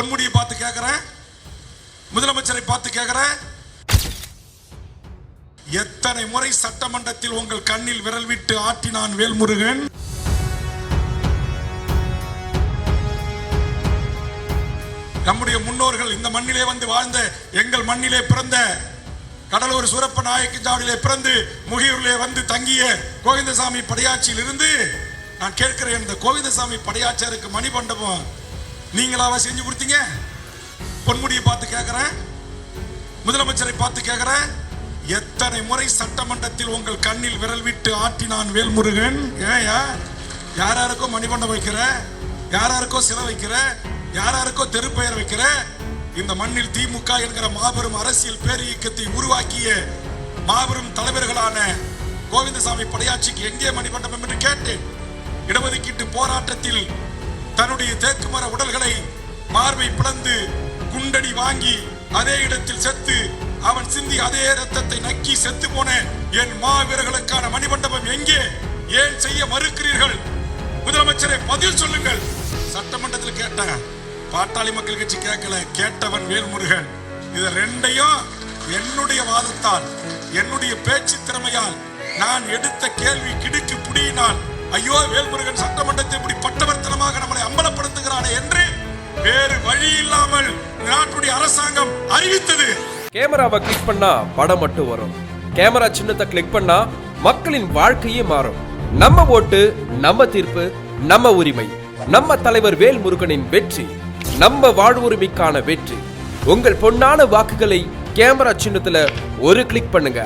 பொன்முடியை பார்த்து கேட்கிறேன், முதலமைச்சரை பார்த்து கேட்கிறேன், எத்தனை முறை சட்டமன்றத்தில் உங்கள் கண்ணில் விரல் விட்டு ஆட்டினான் வேல்முருகன்? நம்முடைய முன்னோர்கள் இந்த மண்ணிலே வந்து வாழ்ந்த, எங்கள் மண்ணிலே பிறந்த, கடலூர் சூரப்ப நாயக்கஞ்சாவடியிலே பிறந்து முகியூரிலே வந்து தங்கிய கோவிந்தசாமி படையாட்சியில் இருந்து நான் கேட்கிறேன், இந்த கோவிந்தசாமி படையாச்சியாருக்கு மணிமண்டபம் நீங்களாவா செஞ்சு கொடுத்தீங்க? பொன்முடியை பார்த்து கேட்கிறேன், முதலமைச்சரை பார்த்து கேட்கிறேன், எத்தனை முறை சட்டமன்றத்தில் உங்கள் கண்ணில் விரல் விட்டு ஆட்டினான் வேல்முருகன்? ஏயா யாராருக்கோ மணிமண்டபம் வைக்கிற, யாராருக்கோ சிலை வைக்கிற, யாராருக்கோ தெருப்பெயர் வைக்கிற? இந்த மண்ணில் திமுக என்கிற மாபெரும் அரசியல் பேரியக்கத்தை உருவாக்கிய மாபெரும் தலைவர்களான கோவிந்தசாமி படையாட்சிக்கு எங்கே மணிமண்டபம் என்று கேட்டேன். இடஒதுக்கீட்டு போராட்டத்தில் தன்னுடைய தேக்குமர உடல்களை மார்பை பிளந்து குண்டடி வாங்கி அதே இடத்தில் செத்து அவன் சிந்தி அதே ரத்தத்தை நக்கி செத்து போன என் மாவீரர்களுக்கான மணிமண்டபம் எங்கே? ஏன் செய்ய மறுக்கிறீர்கள்? முதலமைச்சரை பதில் சொல்லுங்கள். சட்டமன்றத்தில் கேட்டாங்க, பாட்டாளி மக்கள் கட்சி கேட்கல, கேட்டவன் வேல்முருகன். இது ரெண்டையும் என்னுடைய வாதத்தால், என்னுடைய பேச்சு திறமையால், நான் எடுத்த கேள்வி கிடுக்கு புடியினால், ஐயோ வேல்முருகன் சட்டமன்றத்தை இப்படி பட்டவர்த்தனமாக நம்மளை அம்பலப்படுத்துகிறானே என்று வேறு வழி இல்லாமல் நாட்டுடைய அரசாங்கம் அறிவித்தது. கேமராவை கிளிக் பண்ணா படம் மட்டும் வரும், கேமரா சின்னத்தை கிளிக் பண்ணா மக்களின் வாழ்க்கையே மாறும். நம்ம ஓட்டு, நம்ம தீர்ப்பு, நம்ம உரிமை, நம்ம தலைவர் வேல்முருகனின் வெற்றி, நம்ம வாழ்வுரிமைக்கான வெற்றி. உங்கள் பொன்னான வாக்குகளை கேமரா சின்னத்துல ஒரு கிளிக் பண்ணுங்க.